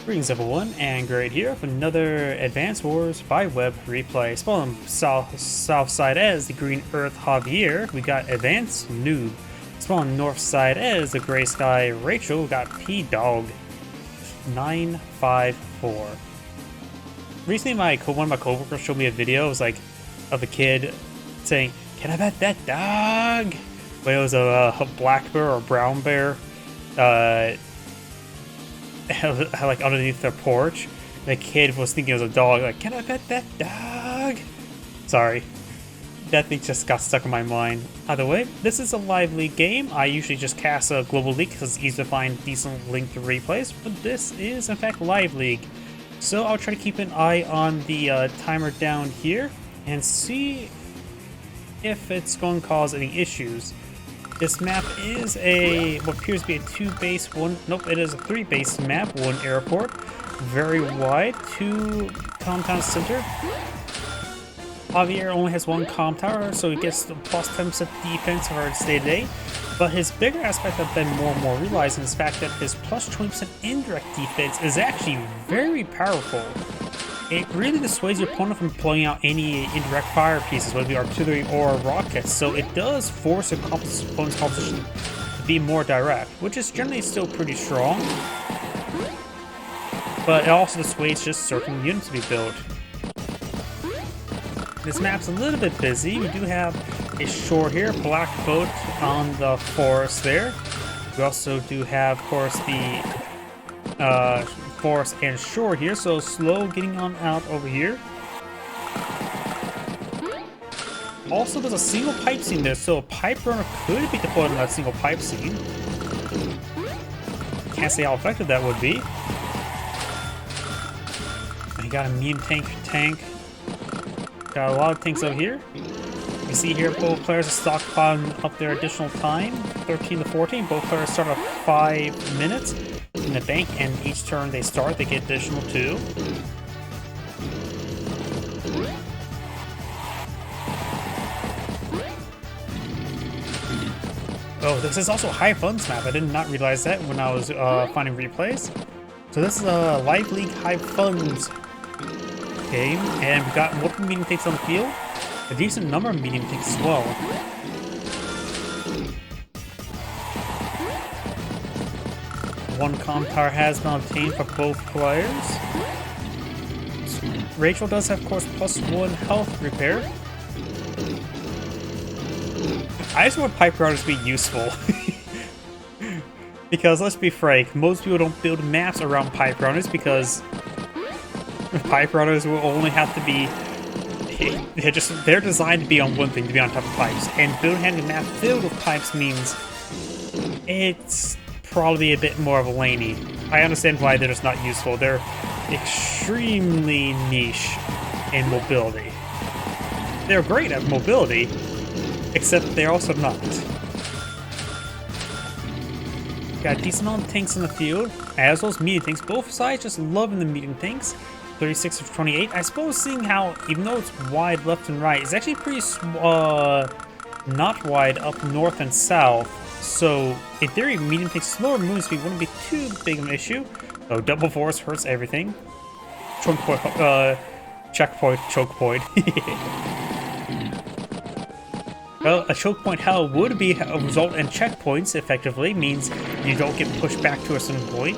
Greetings everyone, and Great here with another Advanced Wars 5 Web replay. Spawn south side as the Green Earth Javier, we got AdvancedNoob. Spawn north side as the Gray Sky Rachel, we got PDawg954. Recently one of my coworkers showed me a video, it was like, of a kid saying, "Can I pet that dog?" But it was a black bear or a brown bear. Like underneath their porch. The kid was thinking it was a dog, like, "Can I pet that dog?" Sorry. That thing just got stuck in my mind. Either way, this is a live league game. I usually just cast a global league because it's easy to find decent linked replays, but this is in fact live league. So I'll try to keep an eye on the timer down here and see if it's going to cause any issues. This map is what appears to be a 2-base, it is a 3-base map, 1 airport, very wide, 2 comm town center. Javier only has 1 comm tower, so he gets the plus 10% defense for his day-to-day, but his bigger aspect I've been more and more realizing is the fact that his plus 20% indirect defense is actually very powerful. It really dissuades your opponent from pulling out any indirect fire pieces, whether it be artillery or rockets, so it does force your opponent's composition to be more direct, which is generally still pretty strong, but it also dissuades just certain units to be built. This map's a little bit busy. We do have a shore here, black boat on the forest there. We also do have, of course, the forest and shore here, so slow getting on out over here. Also, there's a single pipe scene there, so a pipe runner could be deployed on that single pipe scene. Can't say how effective that would be. And you got a medium tank. Got a lot of tanks over here. You see here both players are stockpiling up their additional time, 13 to 14. Both players start at 5 minutes in the bank, and each turn they start, they get additional 2. Oh, this is also a high funds map. I did not realize that when I was finding replays. So this is a live league high funds game, and we've got multiple medium tanks on the field, a decent number of medium tanks as well. One comm tower has been obtained for both players. Rachel does have, of course, plus 1 health repair. I just want pipe runners to be useful. Because let's be frank, most people don't build maps around pipe runners because pipe runners will only have to be, they're designed to be on one thing, to be on top of pipes. And having a map filled with pipes means it's probably a bit more of a laney. I understand why they're just not useful. They're extremely niche in mobility. They're great at mobility, except they're also not. Got a decent amount of tanks in the field, as well as medium tanks. Both sides just loving the medium tanks. 36 of 28. I suppose seeing how, even though it's wide left and right, it's actually pretty not wide up north and south. So, in theory, medium tanks slower movement speed wouldn't be too big of an issue. Oh, double force hurts everything. Checkpoint, choke point. Well, a choke point hell would be a result in checkpoints, effectively, means you don't get pushed back to a certain point.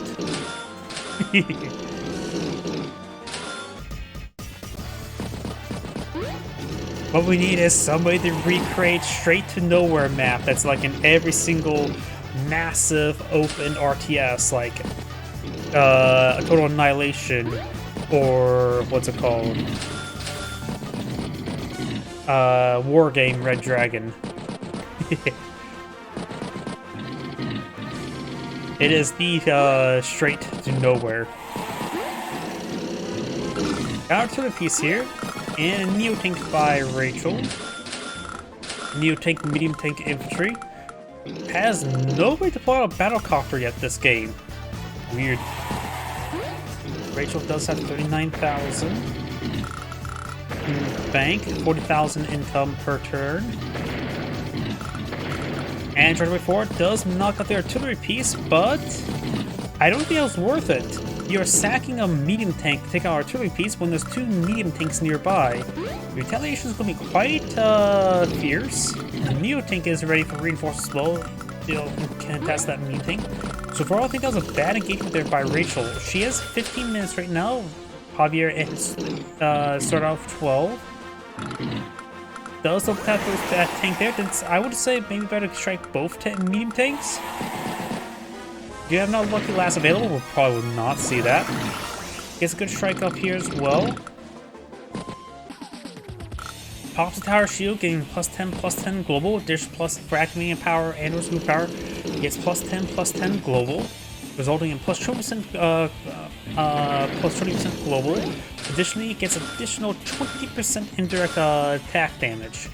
What we need is somebody to recreate straight to nowhere map that's like in every single massive open RTS, like a Total Annihilation, or what's it called? War Game Red Dragon. It is the straight to nowhere. Got to the piece here. And a Neo Tank by Rachel. Neo Tank, Medium Tank Infantry. Has nobody deployed a battlecopter yet this game. Weird. Rachel does have 39,000 in the bank, 40,000 income per turn. And Treasury 4 does knock out the artillery piece, but I don't think it was worth it. You're sacking a medium tank to take out an artillery piece when there's 2 medium tanks nearby. Retaliation is going to be quite fierce. The Neo tank is ready for reinforcements as well. You'll contest that medium tank. So overall, I think that was a bad engagement there by Rachel. She has 15 minutes right now. Javier started off 12. Does look at that tank there. I would say maybe better strike both medium tanks. Do you have no lucky last available? We'll probably would not see that. Gets a good strike up here as well. Pops the tower shield, getting +10/+10 global. Dish plus for activating power and or smooth power. Gets +10/+10 global, resulting in +20% +20% global. Additionally, it gets additional 20% indirect attack damage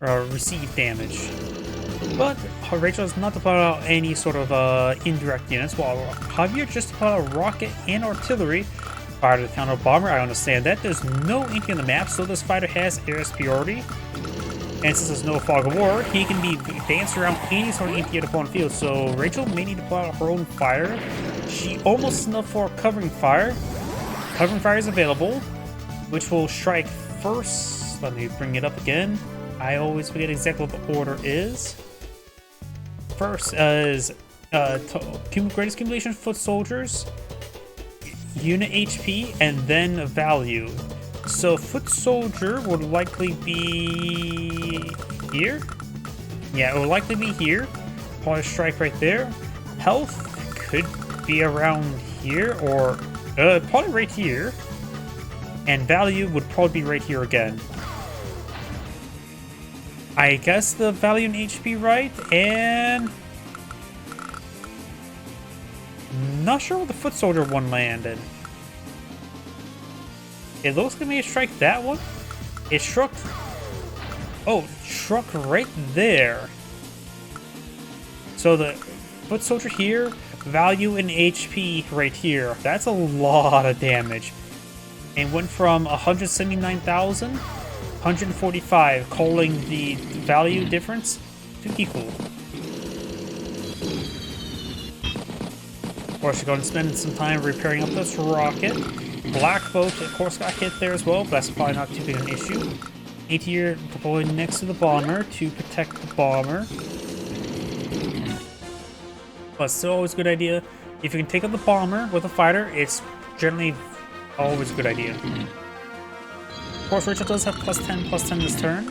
or receive damage. But Rachel is not to put out any sort of indirect units, while Javier just put out rocket and artillery. Fire to the counter bomber, I understand that. There's no ink in the map, so this fighter has air superiority. And since there's no fog of war, he can be danced around any sort of ink at opponent field. So Rachel may need to put out her own fire. She almost enough for covering fire. Covering fire is available, which will strike first. Let me bring it up again. I always forget exactly what the order is. First is greatest accumulation foot soldiers, unit HP, and then value. So foot soldier would likely be here. Yeah, it would likely be here. Probably strike right there. Health could be around here or probably right here. And value would probably be right here again. I guess the value in HP right, and not sure where the foot soldier one landed. It looks like maybe it strike that one. It struck. Oh, it struck right there. So the foot soldier here, value in HP right here. That's a lot of damage. And went from 179,000, 145, calling the value difference to equal. Of course, you're going to spend some time repairing up this rocket. Black boat, of course, got hit there as well, but that's probably not too big an issue. A-tier deployed next to the bomber to protect the bomber. But still always a good idea. If you can take out the bomber with a fighter, it's generally always a good idea. Of course, Rachel does have +10/+10 this turn.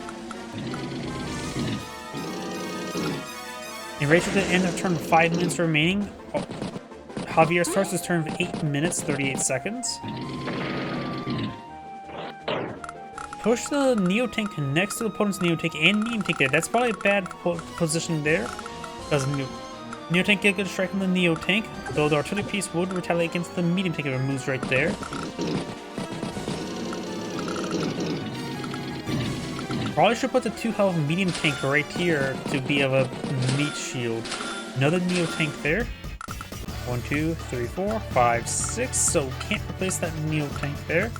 And Rachel did end her turn with 5 minutes remaining. Javier starts his turn with 8 minutes, 38 seconds. Push the Neo tank next to the opponent's Neo tank and medium tank there. That's probably a bad position there, because Neo tank get a good strike on the Neo tank, though the artillery piece would retaliate against the medium tank if it moves right there. Probably should put the 2 health medium tank right here to be of a meat shield. Another Neo tank there. 1, 2, 3, 4, 5, 6. So can't replace that Neo tank there.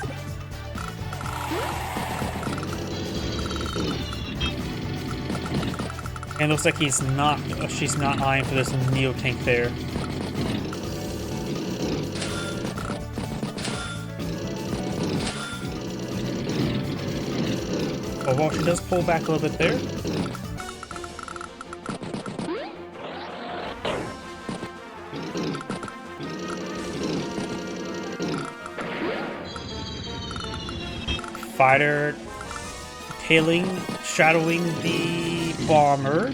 And looks like she's not eyeing for this Neo tank there. Oh, well, she does pull back a little bit there. Fighter shadowing the bomber.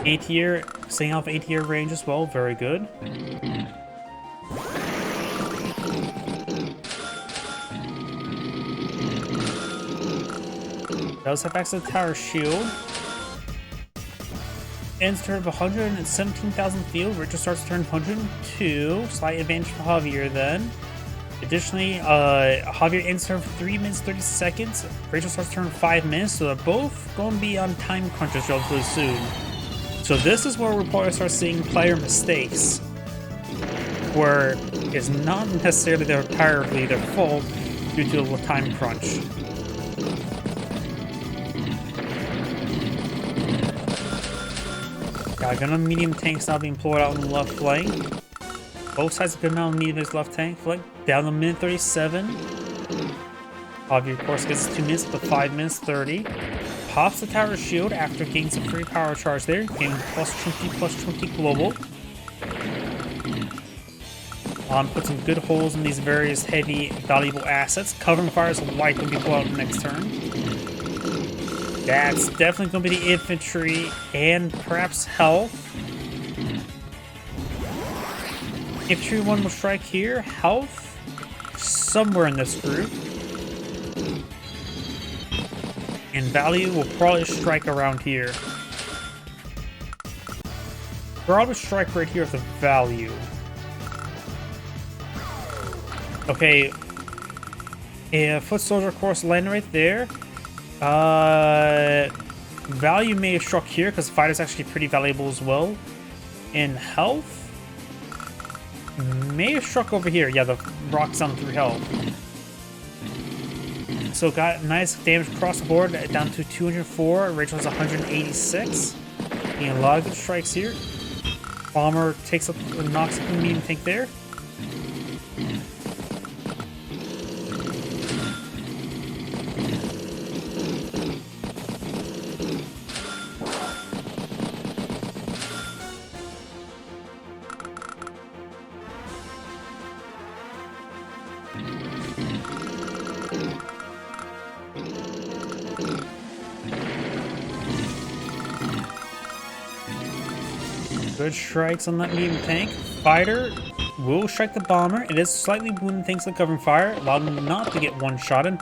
A-tier, staying off A-tier range as well, very good. Does have access to the tower shield. Ends turn of 117,000 field. Richard starts turn 102. Slight advantage for Javier then. Additionally, Javier ends turn for 3 minutes 30 seconds. Rachel starts turn 5 minutes, so they're both going to be on time crunches relatively soon. So this is where we'll probably start seeing player mistakes, where it's not necessarily entirely their fault due to a time crunch. Got a gun on medium tanks now being pulled out on the left flank. Both sides of good amount of meat in his left tank. Flick down to minute 37. Javier, of course, gets 2 minutes, but 5 minutes 30. Pops the tower shield after gains a free power charge there. Gaining plus 20 global. Put some good holes in these various heavy, valuable assets. Covering fire is likely to be pulled out next turn. That's definitely going to be the infantry and perhaps health. Infantry 1 will strike here. Health somewhere in this group. And value will probably strike around here. Probably strike right here with the value. Okay. A foot soldier, of course, landing right there. Value may have struck here because fight is actually pretty valuable as well. In health, may have struck over here. Yeah, the rock's on 3 health. So got nice damage across the board, down to 204. Rachel has 186. Getting a lot of good strikes here. Bomber takes up, knocks up the medium tank there. Good strikes on that medium tank. Fighter will strike the bomber. It is slightly wounding things like covering fire, allowing them not to get one-shotted.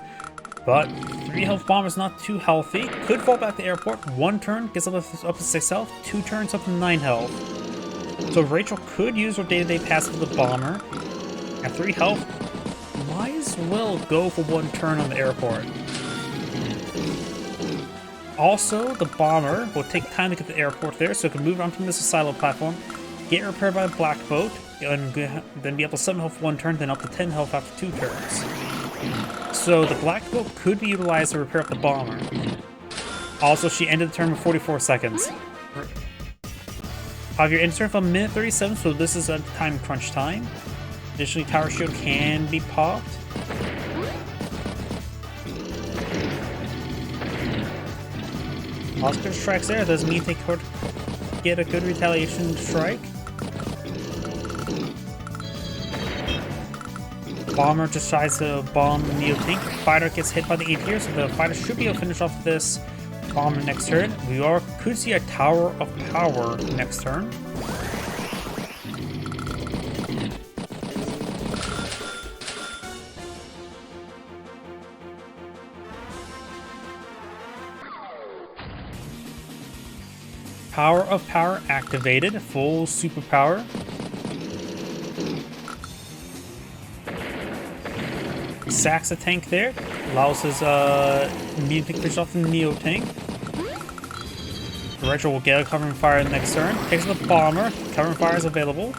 But 3 health bomber is not too healthy. Could fall back to airport. 1 turn gets up to 6 health. 2 turns up to 9 health. So Rachel could use her day-to-day passive with the bomber. At 3 health, might as well go for 1 turn on the airport. Also, the bomber will take time to get to the airport there, so it can move on to the missile silo platform, get repaired by the black boat, and then be able to 7 health 1 turn, then up to 10 health after 2 turns. So the black boat could be utilized to repair up the bomber. Also, she ended the turn with 44 seconds. Javier ended the turn from minute 37, so this is a time crunch time. Additionally, tower shield can be popped. Also good strikes there. Doesn't mean they could get a good retaliation strike. Bomber just tries to bomb the Neo tank. Fighter gets hit by the 8 here, so the fighter should be able to finish off this bomber next turn. We could see a Tower of Power next turn. Power of Power activated, full superpower. Sacks a tank there, allows his medium tank to finish off the Neo tank. Rachel will get a covering fire next turn. Takes the bomber, covering fire is available.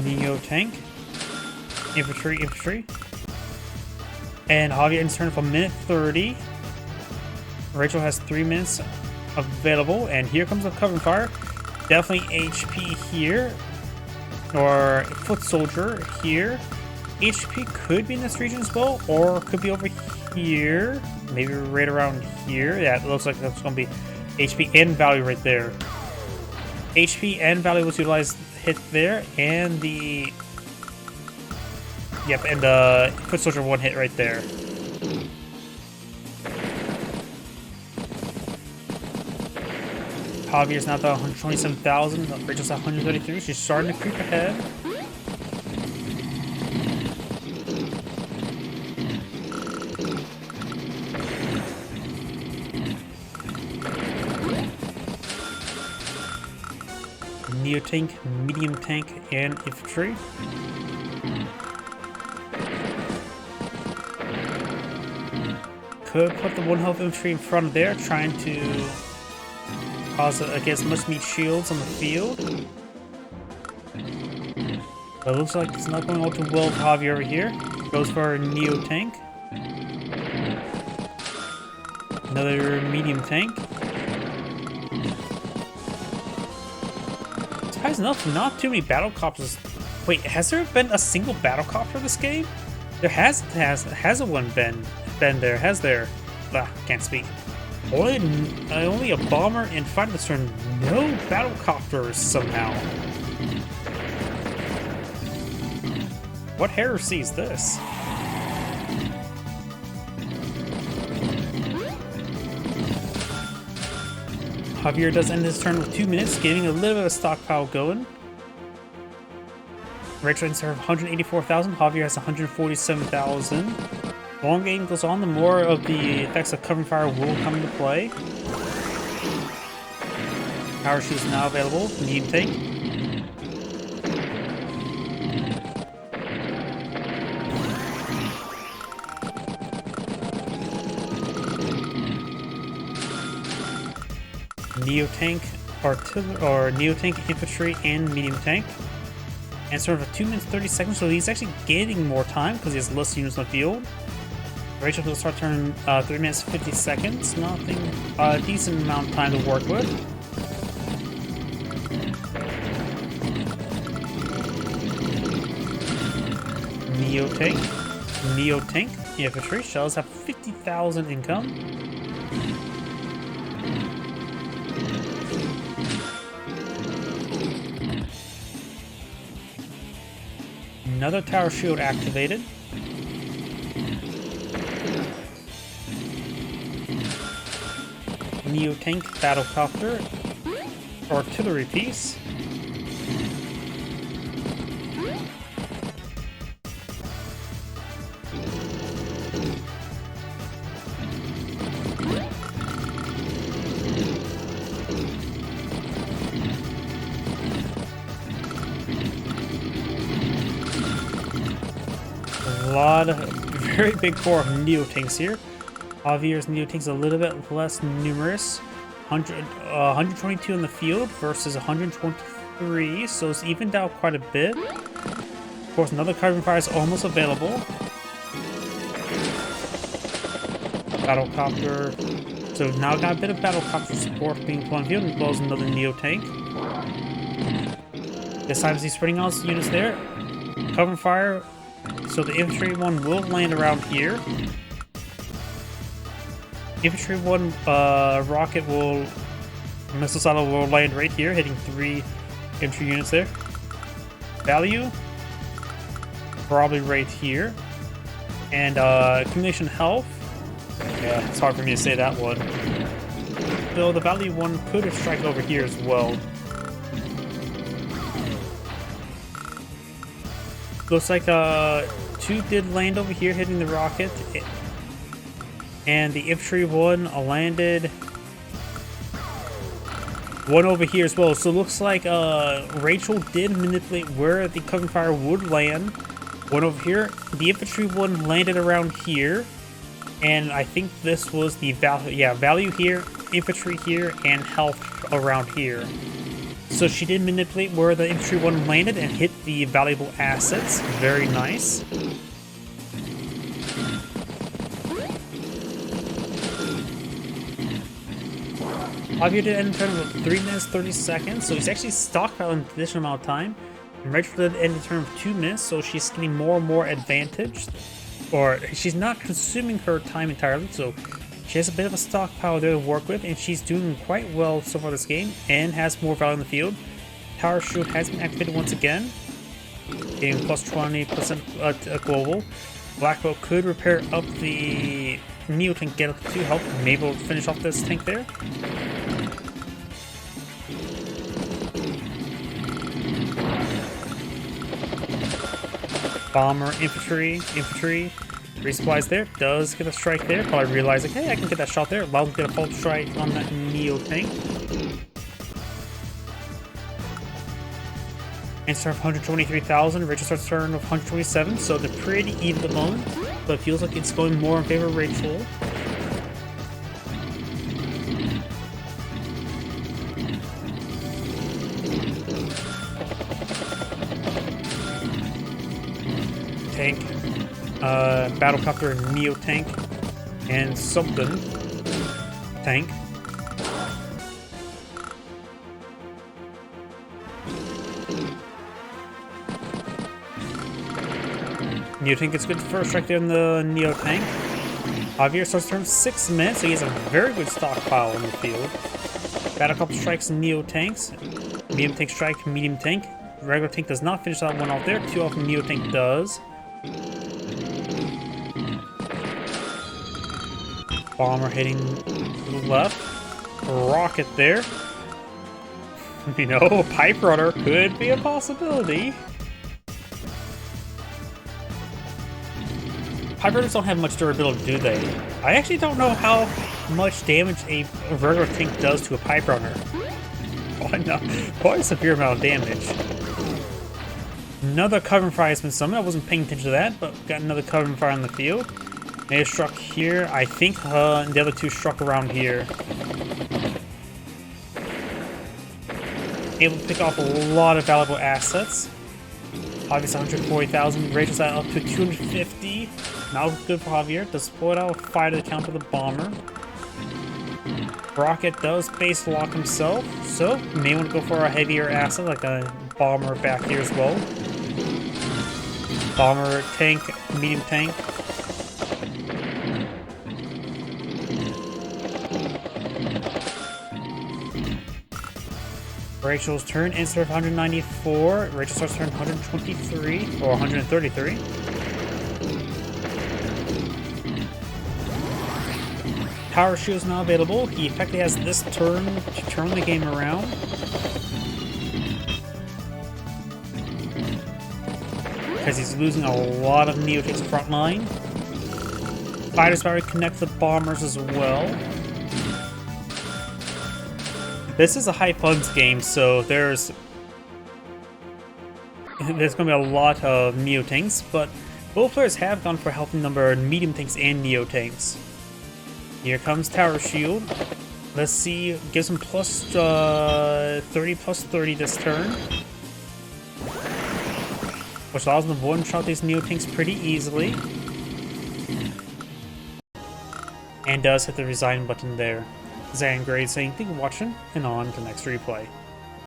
Neo tank. Infantry. And Javier ends turn from minute 30. Rachel has 3 minutes available, and here comes the covering fire. Definitely HP here, or foot soldier here. HP could be in this region as well, or could be over here, maybe right around here. Yeah, it looks like that's going to be HP and value right there. HP and value was utilized hit there, and the yep, and the foot soldier 1 hit right there. Javier's now at 127,000. Rachel's at 133. She's starting to creep ahead. Neo tank, medium tank, and infantry. Could put the 1 health infantry in front of there, trying to cause against must meet shields on the field. But it looks like it's not going all too well for Javier over here. Goes for a Neo tank. Another medium tank. Surprised enough, not too many battle copters. Wait, has there been a single battle copter in this game? There has one been there, has there? Ah, can't speak. Only a bomber and fighter this turn. No battle copters somehow. What heresy is this? Javier does end his turn with 2 minutes, getting a little bit of stockpile going. Rachel has 184,000. Javier has 147,000. The longer game goes on, the more of the effects of covering fire will come into play. Power shoot is now available. Medium tank. Neo tank, artillery, or Neo tank, infantry, and medium tank. And sort of a 2 minutes 30 seconds, so he's actually gaining more time because he has less units on the field. Rachel will start turn 3 minutes 50 seconds. Nothing, a decent amount of time to work with. Neo tank, infantry. Shells have 50,000 income. Another tower shield activated. Neo tank battlecopter. Artillery piece. A lot of very big core of Neo tanks here. Javier's Neo tanks a little bit less numerous. 122 in the field versus 123, so it's evened out quite a bit. Of course, another carbon fire is almost available. Battlecopter. So now got a bit of battlecopter support being put on field, as well as another Neo tank. This time he's spreading out his units there. Cover fire. So the infantry one will land around here. Infantry one rocket will, missile silo will land right here, hitting 3 infantry units there. Value, probably right here. And accumulation health, yeah, it's hard for me to say that one. Though the value one could strike over here as well. Looks like 2 did land over here, hitting the rocket. And the infantry one landed 1 over here as well. So it looks like Rachel did manipulate where the covering fire would land. 1 over here. The infantry one landed around here. And I think this was the value. Yeah, value here, infantry here, and health around here. So she did manipulate where the infantry one landed and hit the valuable assets. Very nice. Javier did end the turn with 3 minutes 30 seconds, so he's actually stockpiling an additional amount of time. And Rachel did end the turn of 2 minutes, so she's getting more and more advantage. Or she's not consuming her time entirely, so she has a bit of a stockpile there to work with, and she's doing quite well so far this game, and has more value in the field. Tower shield has been activated once again, getting plus 20% global. Blackwell could repair up the Neo tank, get up to 2 health, maybe we'll finish off this tank there. Bomber, infantry, resupplies there, does get a strike there, probably realizing, hey, I can get that shot there, allow him to get a false strike on that Neo tank. And start of 123,000, Rachel starts turn of 127, so they're pretty even at the moment, but it feels like it's going more in favor of Rachel. Tank, battlecopter, Neo tank, and something. tank. Neo Tank gets good first strike there in the Neo Tank. Javier starts turn 6 minutes, so he has a very good stockpile in the field. Battle couple strikes Neo Tanks. Medium Tank strike, Medium Tank. Regular Tank does not finish that one off there. 2 off Neo Tank does. Bomber hitting to the left. Rocket there. You know, Pipe Runner could be a possibility. Pipe Runners don't have much durability, do they? I actually don't know how much damage a regular tank does to a Pipe Runner. Oh, no. Quite a severe amount of damage. Another covering fire has been summoned. I wasn't paying attention to that, but got another covering fire on the field. They struck here. I think the other 2 struck around here. Able to pick off a lot of valuable assets. Obviously 140,000. Rachel's at up to 250. Not good for Javier. Does pull it out with fire to the counter the bomber. Rocket does base lock himself, so may want to go for a heavier asset like a bomber back here as well. Bomber, tank, medium tank. Rachel's turn, instead of 194, Rachel starts turn 123, or 133. Power Shield is now available. He effectively has this turn to turn the game around. Because he's losing a lot of Neo Tank's front line. Fighter's Power connects the bombers as well. This is a high funds game, so there's going to be a lot of Neo Tanks, but both players have gone for a healthy number of medium tanks and Neo Tanks. Here comes Tower Shield. Let's see, gives him plus 30 plus 30 this turn, which allows him to one-shot these Neo Tanks pretty easily. And does hit the resign button there. Zan Grade saying thank you for watching, and on to the next replay.